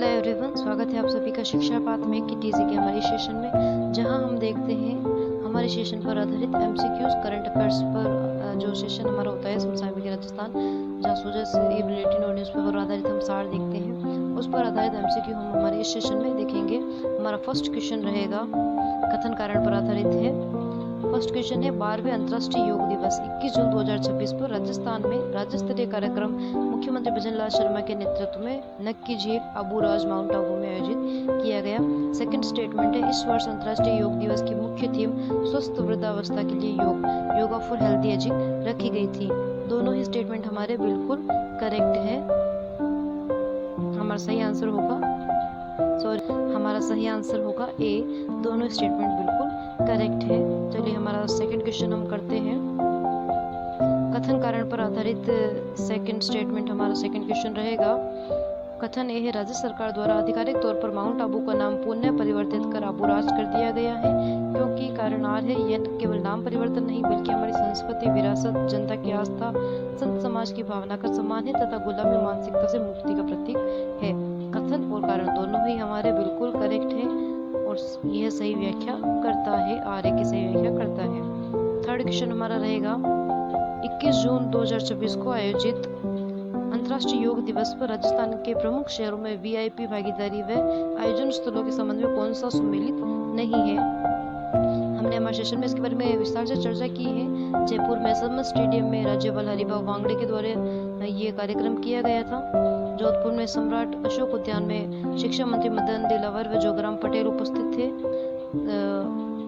Hello everyone, स्वागत है आप सभी का शिक्षा पाठ में की टीजी के हमारे सेशन में, जहां हम देखते हैं हमारे सेशन पर आधारित एमसीक्यूज करंट अफेयर्स पर जो सेशन हमारा होता है समसामयिक राजस्थान जासूस ये बुलेटिन और न्यूज़पेपर पर आधारित हम सार देखते हैं। उस पर आधारित एमसीक्यू हम हमारे इस सेशन में देखेंगे। हमारा फर्स्ट क्वेश्चन रहेगा कथन कारण पर आधारित है। फर्स्ट क्वेश्चन है 12वें अंतर्राष्ट्रीय योग दिवस 21 जून 2026 पर राजस्थान में राज्य स्तरीय कार्यक्रम मुख्यमंत्री भजनलाल शर्मा के नेतृत्व में नक्की झील अबूराज माउंट आबू में आयोजित किया गया। सेकंड स्टेटमेंट है इस वर्ष अंतर्राष्ट्रीय योग दिवस की मुख्य थीम स्वस्थ वृद्धावस्था के लिए योगा फॉर हेल्थी एजिंग रखी गई थी। दोनों ही स्टेटमेंट हमारे बिल्कुल करेक्ट है। हमारा सही आंसर होगा ए। दोनों स्टेटमेंट बिल्कुल करेक्ट है। चलिए हमारा सेकंड क्वेश्चन हम करते हैं। कथन कारण पर आधारित सेकंड स्टेटमेंट हमारा सेकंड क्वेश्चन रहेगा। कथन ए है राज्य सरकार द्वारा आधिकारिक तौर पर माउंट आबू का नाम पुनः परिवर्तित कर अबूराज कर दिया गया है, क्योंकि कारण आर है यह केवल नाम परिवर्तन नहीं बल्कि हमारी संस्कृति, विरासत, जनता की आस्था, संत समाज की भावना का सम्मान है तथा गुलामी मानसिकता से मुक्ति का प्रतीक है। कथन और कारण दोनों ही हमारे बिल्कुल करेक्ट है और यह सही व्याख्या करता है, आर्य की सही व्याख्या करता है। थर्ड क्वेश्चन हमारा रहेगा 21 जून 2026 को आयोजित अंतर्राष्ट्रीय योग दिवस पर राजस्थान के प्रमुख शहरों में वीआईपी भागीदारी व आयोजन स्थलों के संबंध में कौन सा सम्मिलित नहीं है। हमने हमारे सेशन में इसके बारे में विस्तार से चर्चा की है। जयपुर में समर स्टेडियम में राज्यपाल हरिभाऊ वांगड़े के द्वारा ये कार्यक्रम किया गया था। जोधपुर में सम्राट अशोक उद्यान में शिक्षा मंत्री मदन दिलावर व जोगराम पटेल उपस्थित थे।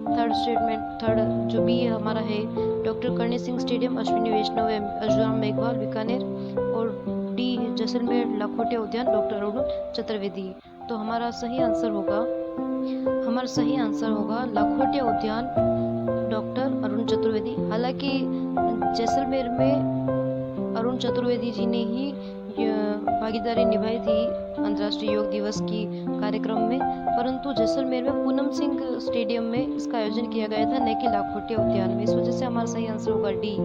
थर्ड जो बी हमारा है डॉक्टर करणी सिंह स्टेडियम, अश्विनी वैष्णव, अजराम मेघवाल, बीकानेर। और डी जैसलमेर लाखोटिया उद्यान, डॉक्टर अरुण चतुर्वेदी। तो हमारा सही आंसर होगा लाखोटिया उद्यान, डॉक्टर अरुण चतुर्वेदी। हालांकि जैसलमेर में अरुण चतुर्वेदी जी ने ही भागीदारी निभाई थी अंतर्राष्ट्रीय योग दिवस की कार्यक्रम में, परंतु जैसलमेर में पूनम सिंह स्टेडियम में इसका आयोजन किया गया था, न कि लाखोटिया उद्यान में। इस वजह से हमारा सही आंसर होगा डी।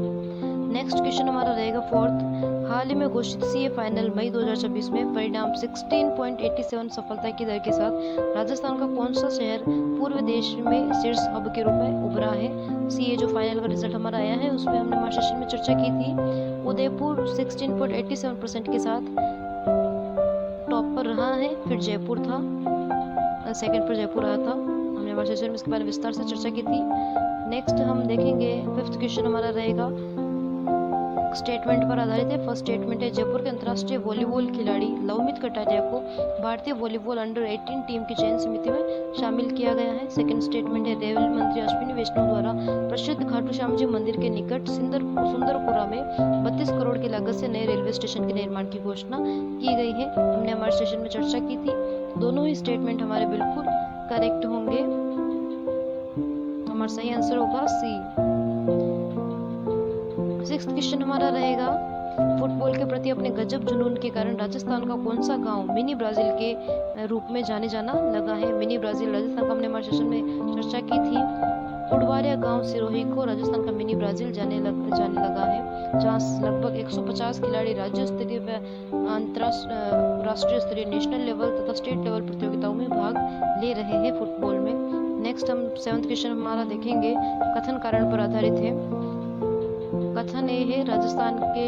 नेक्स्ट क्वेश्चन हमारा रहेगा फोर्थ। हाल ही में घोषित सीए फाइनल मई 2026 में परिणाम 16.87 सफलता की दर के साथ राजस्थान का कौन सा शहर पूर्व देश में शीर्ष हब के रूप में उभरा है। सीए जो फाइनल का रिजल्ट हमारा आया है उसमें हमने हमारे सेशन में चर्चा की थी। उदयपुर 16.87% के साथ टॉप पर रहा है, फिर जयपुर था, सेकंड पर जयपुर आया था। हमने हमारे सेशन में इसके बारे में विस्तार से चर्चा की थी। नेक्स्ट हम देखेंगे फिफ्थ क्वेश्चन हमारा रहेगा स्टेटमेंट पर आधारित है। फर्स्ट स्टेटमेंट है जयपुर के अंतर्राष्ट्रीय वॉलीबॉल खिलाड़ी लवमित कटारिया को भारतीय वॉलीबॉल अंडर 18 टीम की चयन समिति में शामिल किया गया है। सेकंड स्टेटमेंट है रेल मंत्री अश्विनी वैष्णव द्वारा प्रसिद्ध खाटू श्याम जी मंदिर के निकट सुंदरपुरा में 32 करोड़ की लागत से नए रेलवे स्टेशन के निर्माण की घोषणा की गई है। हमने हमारे सेशन में चर्चा की थी। दोनों ही स्टेटमेंट हमारे बिल्कुल करेक्ट होंगे। हमारा सही आंसर होगा सी। सिक्स्थ क्वेश्चन हमारा रहेगा फुटबॉल के प्रति अपने गजब जुनून के कारण राजस्थान का कौन सा गांव मिनी ब्राजील के रूप में जाने जाना लगा है। मिनी ब्राजील राजस्थान का हमने हमारे सेशन में चर्चा की थी। उडवारिया गांव सिरोही को राजस्थान का मिनी ब्राजील जाने लगा है, जहां लगभग 150 खिलाड़ी राज्य स्तरीय व अंतरराष्ट्रीय स्तरीय, नेशनल लेवल तथा स्टेट लेवल प्रतियोगिताओं में भाग ले रहे हैं फुटबॉल में। नेक्स्ट हम सेवंथ क्वेश्चन हमारा देखेंगे कथन कारण पर आधारित है। कथन ए है राजस्थान के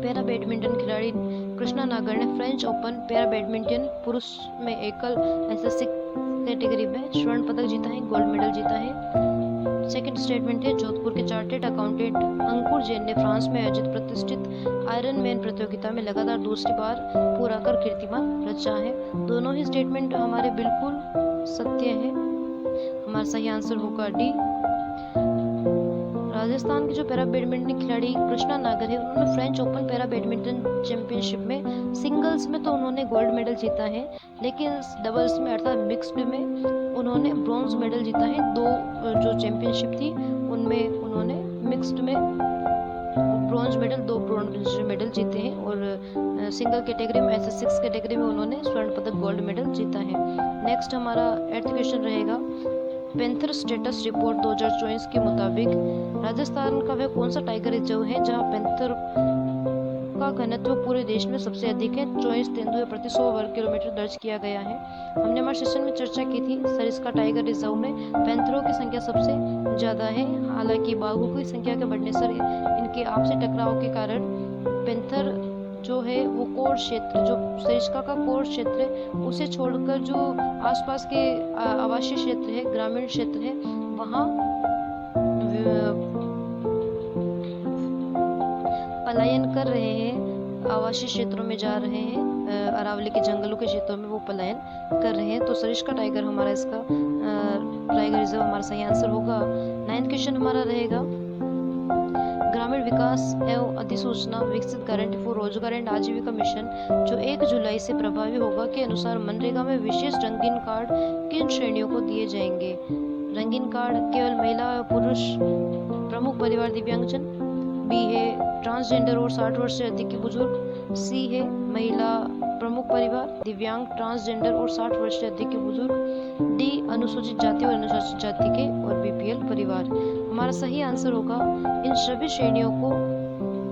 पैरा बैडमिंटन खिलाड़ी कृष्णा नागर ने फ्रेंच ओपन पैरा बैडमिंटन पुरुष में एकल एसएससी कैटेगरी में स्वर्ण पदक जीता है, गोल्ड मेडल जीता है। सेकंड स्टेटमेंट है जोधपुर के चार्टेड अकाउंटेंट अंकुर जैन ने फ्रांस में आयोजित प्रतिष्ठित आयरन मैन प्रतियोगिता में लगातार दूसरी बार पूरा कर कीर्तिमान रचा है। दोनों ही स्टेटमेंट हमारे बिल्कुल सत्य है। हमारा सही आंसर होगा डी। राजस्थान के जो पैरा बैडमिंटन खिलाड़ी कृष्णा नागर है, उन्होंने French open para badminton championship में सिंगल्स में तो उन्होंने गोल्ड मेडल जीता है, लेकिन डबल्स में अर्थात मिक्स्ड में उन्होंने ब्रॉन्ज मेडल जीता है। दो जो चैंपियनशिप थी उनमें उन्होंने मिक्स्ड में ब्रॉन्ज मेडल, 2 ब्रॉन्ज मेडल जीते हैं और सिंगल कैटेगरी में SS6 कैटेगरी में उन्होंने स्वर्ण पदक गोल्ड मेडल जीता है। नेक्स्ट हमारा 8th क्वेश्चन रहेगा पैंथर स्टेटस रिपोर्ट 2024 के मुताबिक राजस्थान का वह कौन सा टाइगर रिजर्व है जहां पैंथर का घनत्व पूरे देश में सबसे अधिक है, 24 तेंदुए प्रति 100 वर्ग किलोमीटर दर्ज किया गया है। हमने हमारे सेशन में चर्चा की थी सरिस्का टाइगर रिजर्व में पैंथरों की संख्या सबसे ज़्यादा है। हालांकि बाघों की संख्या के बढ़ने से इनके आपसी टकराव के कारण पैंथर जो है वो कोर क्षेत्र, जो सरिस्का का कोर क्षेत्र है, उसे छोड़कर जो आसपास के आवासीय क्षेत्र है, ग्रामीण क्षेत्र है, वहाँ पलायन कर रहे हैं, आवासीय क्षेत्रों में जा रहे हैं, अरावली के जंगलों के क्षेत्रों में वो पलायन कर रहे हैं। तो सरिस्का टाइगर हमारा इसका टाइगर रिजर्व हमारा सही आंसर होगा। 9th क्वेश्चन हमारा रहेगा ग्रामीण विकास एवं अधिसूचना विकसित गारंटी फॉर रोजगार एंड आजीविका मिशन जो 1 जुलाई से प्रभावी होगा के अनुसार मनरेगा में विशेष रंगीन कार्ड किन श्रेणियों को दिए जाएंगे? रंगीन कार्ड केवल महिला और पुरुष, प्रमुख परिवार दिव्यांगजन, बी है ट्रांसजेंडर और 60 वर्ष से अधिक के बुजुर्ग, सी है महिला प्रमुख परिवार दिव्यांग ट्रांसजेंडर और 60 वर्ष से अधिक के बुजुर्ग, डी अनुसूचित जाति और अनुसूचित जाति के और बीपीएल परिवार। हमारा सही आंसर होगा इन सभी श्रेणियों को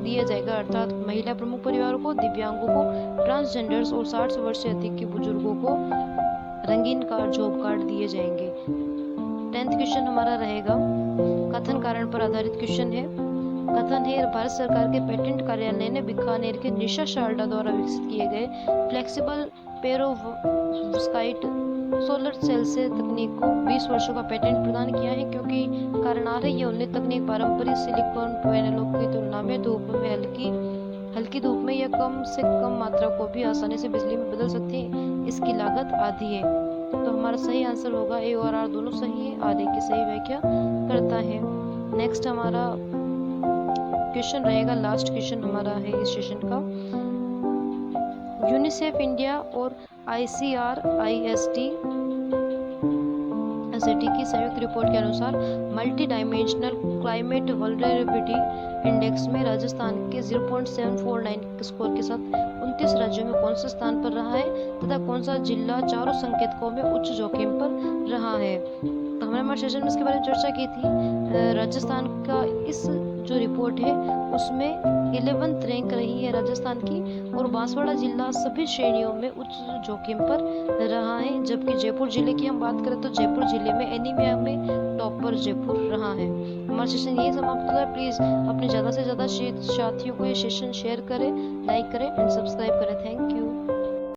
दिया जाएगा, अर्थात महिला प्रमुख परिवारों को, दिव्यांगों को, ट्रांसजेंडर्स और 60 वर्ष से अधिक के बुजुर्गों को रंगीन कार्ड, जॉब कार्ड दिए जाएंगे। 10th क्वेश्चन हमारा रहेगा कथन कारण पर आधारित क्वेश्चन है। कथन है भारत सरकार के पेटेंट कार्यालय ने बीकानेर के निशा शारदा द्वारा विकसित किए गए फ्लेक्सिबल पेरोवस्काइट सोलर सेल से तकनीक को 20 वर्षों का पेटेंट प्रदान किया है, क्योंकि कारण आ रही है उन्हें तकनीक पारंपरिक सिलिकॉन पैनलों की तुलना में धूप में हल्की धूप में या कम से कम मात्रा को भी आसानी से बिजली में बदल सकती है, इसकी लागत आधी है। तो हमारा सही आंसर होगा ए और आर दोनों सही है, आधे की सही व्याख्या करता है। नेक्स्ट हमारा क्वेश्चन रहेगा, लास्ट क्वेश्चन हमारा है इस सेशन का। यूनिसेफ इंडिया और ICRIST की संयुक्त रिपोर्ट के अनुसार multi dimensional climate vulnerability index में राजस्थान के 0.749 स्कोर के साथ 29 राज्यों में कौन सा स्थान पर रहा है तथा कौन सा जिला चारों संकेतकों में उच्च जोखिम पर रहा है? तो हमने हमारे सेशन में इसके बारे में चर्चा की थी। राजस्थान का इस जो रिपोर्ट है उसमें 11th रैंक रही है राजस्थान की, और बांसवाड़ा जिला सभी श्रेणियों में उच्च जोखिम पर रहा है, जबकि जयपुर जिले की हम बात करें तो जयपुर जिले में एनीमिया में टॉपर जयपुर रहा है। हमारा सेशन यही समाप्त होता है। प्लीज अपने ज़्यादा से ज़्यादा साथियों को ये सेशन शेयर करें, लाइक करें एंड सब्सक्राइब करें। Thank you.